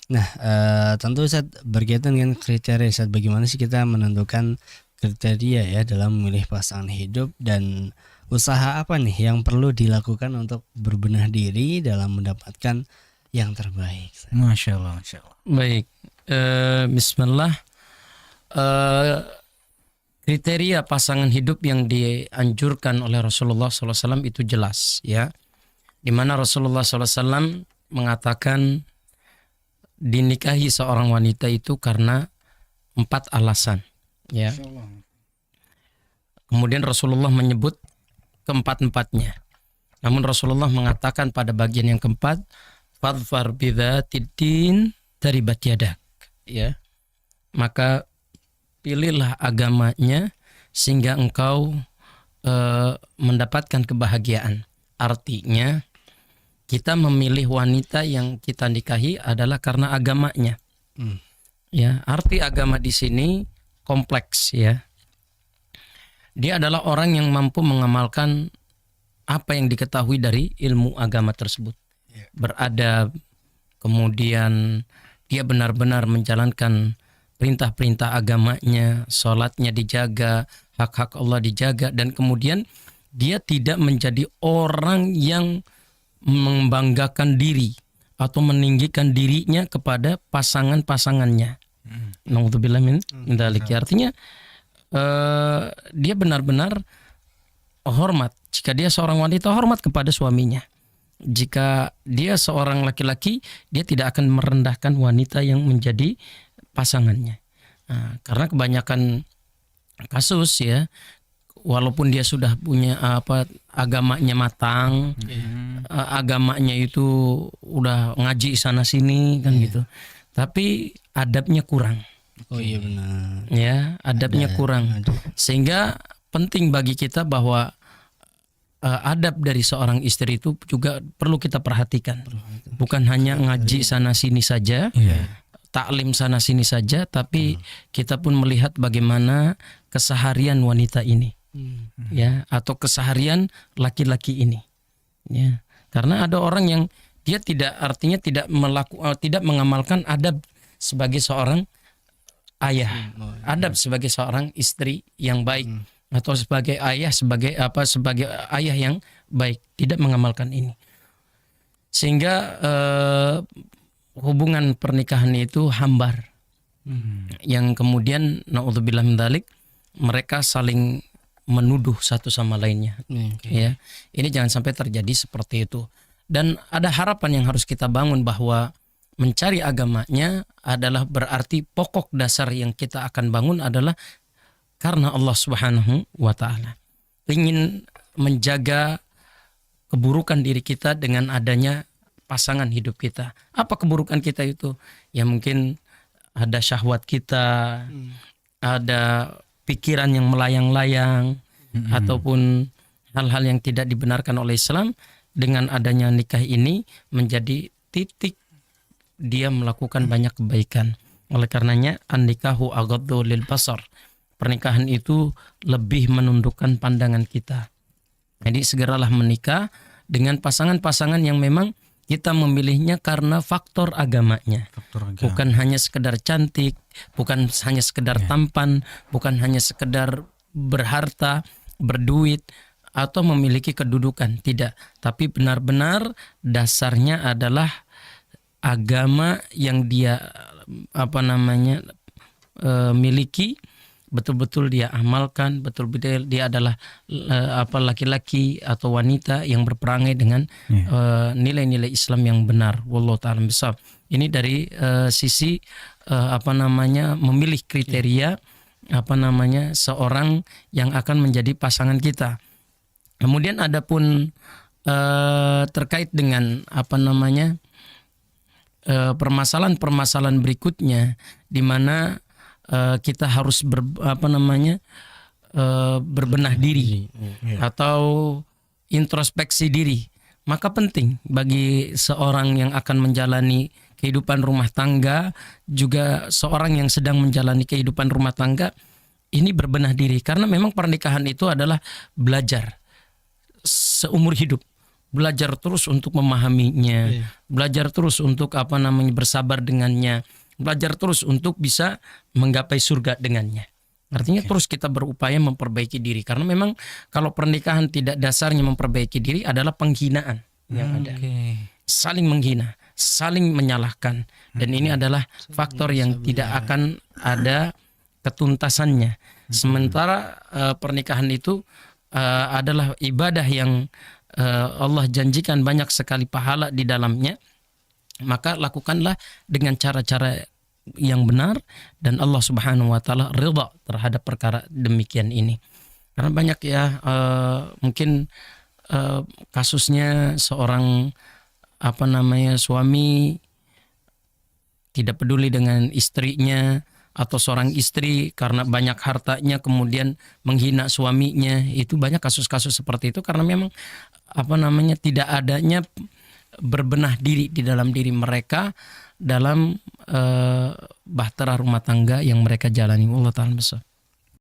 Nah, tentu Ustaz berkaitan dengan kriteria Ustaz, bagaimana sih kita menentukan kriteria ya dalam memilih pasangan hidup, dan usaha apa nih yang perlu dilakukan untuk berbenah diri dalam mendapatkan yang terbaik Ustaz? Masya Allah, Masya Allah. Baik, Bismillah. Eh, Kriteria pasangan hidup yang dianjurkan oleh Rasulullah SAW itu jelas, ya. Di mana Rasulullah SAW mengatakan dinikahi seorang wanita itu karena 4 alasan, ya. Kemudian Rasulullah menyebut keempat-empatnya. Namun Rasulullah mengatakan pada bagian yang keempat, fadfar bidzatid din taribat yadak, ya. Maka pilihlah agamanya sehingga engkau mendapatkan kebahagiaan. Artinya kita memilih wanita yang kita nikahi adalah karena agamanya. Ya, arti agama di sini kompleks, ya. Dia adalah orang yang mampu mengamalkan apa yang diketahui dari ilmu agama tersebut. Beradab, kemudian dia benar-benar menjalankan perintah-perintah agamanya, sholatnya dijaga, hak-hak Allah dijaga, dan kemudian dia tidak menjadi orang yang membanggakan diri atau meninggikan dirinya kepada pasangan-pasangannya. Nauzubillah min dzalik. Artinya dia benar-benar hormat. Jika dia seorang wanita, hormat kepada suaminya. Jika dia seorang laki-laki, dia tidak akan merendahkan wanita yang menjadi pasangannya. Nah, karena kebanyakan kasus, ya, walaupun dia sudah punya agamanya matang, agamanya itu udah ngaji sana sini kan gitu, tapi adabnya kurang. Oh iya benar. Ya, adabnya kurang. Ada. Sehingga penting bagi kita bahwa adab dari seorang istri itu juga perlu kita perhatikan. Bukan hanya ngaji sana sini saja, taklim sana sini saja, tapi kita pun melihat bagaimana keseharian wanita ini, ya, atau keseharian laki-laki ini, ya. Karena ada orang yang dia tidak mengamalkan adab sebagai seorang ayah, adab sebagai seorang istri yang baik, atau sebagai ayah, sebagai ayah yang baik, tidak mengamalkan ini, sehingga hubungan pernikahan itu hambar, yang kemudian naudzubillah min dzalik, mereka saling menuduh satu sama lainnya. Ya, ini jangan sampai terjadi seperti itu. Dan ada harapan yang harus kita bangun bahwa mencari agamanya adalah berarti pokok dasar yang kita akan bangun adalah karena Allah Subhanahu wa taala. Ingin menjaga keburukan diri kita dengan adanya pasangan hidup kita. Apa keburukan kita itu? Ya mungkin ada syahwat kita, ada pikiran yang melayang-layang, ataupun hal-hal yang tidak dibenarkan oleh Islam. Dengan adanya nikah ini menjadi titik dia melakukan banyak kebaikan. Oleh karenanya an-nikahu aghaddu lil basar. Pernikahan itu lebih menundukkan pandangan kita. Jadi segeralah menikah dengan pasangan-pasangan yang memang kita memilihnya karena faktor agamanya. Bukan hanya sekedar cantik, bukan hanya sekedar tampan, bukan hanya sekedar berharta, berduit, atau memiliki kedudukan. Tidak, tapi benar-benar dasarnya adalah agama yang dia miliki, betul-betul dia amalkan, betul-betul dia adalah laki-laki atau wanita yang berperangai dengan nilai-nilai Islam yang benar. Wallahu ta'ala bishawab. Ini dari sisi memilih kriteria seorang yang akan menjadi pasangan kita. Kemudian adapun terkait dengan permasalahan-permasalahan berikutnya, di mana kita harus berbenah diri atau introspeksi diri. Maka penting bagi seorang yang akan menjalani kehidupan rumah tangga, juga seorang yang sedang menjalani kehidupan rumah tangga, ini berbenah diri. Karena memang pernikahan itu adalah belajar seumur hidup. belajar terus untuk memahaminya, belajar terus untuk bersabar dengannya, belajar terus untuk bisa menggapai surga dengannya. Artinya terus kita berupaya memperbaiki diri, karena memang kalau pernikahan tidak dasarnya memperbaiki diri adalah penghinaan yang ada. Saling menghina, saling menyalahkan, dan ini adalah faktor yang tidak akan ada ketuntasannya. Sementara pernikahan itu adalah ibadah yang Allah janjikan banyak sekali pahala di dalamnya, maka lakukanlah dengan cara-cara yang benar, dan Allah Subhanahu wa taala ridha terhadap perkara demikian ini. Karena banyak ya mungkin kasusnya seorang suami tidak peduli dengan istrinya, atau seorang istri karena banyak hartanya kemudian menghina suaminya. Itu banyak kasus-kasus seperti itu karena memang tidak adanya berbenah diri di dalam diri mereka dalam bahtera rumah tangga yang mereka jalani. Allah taala besar.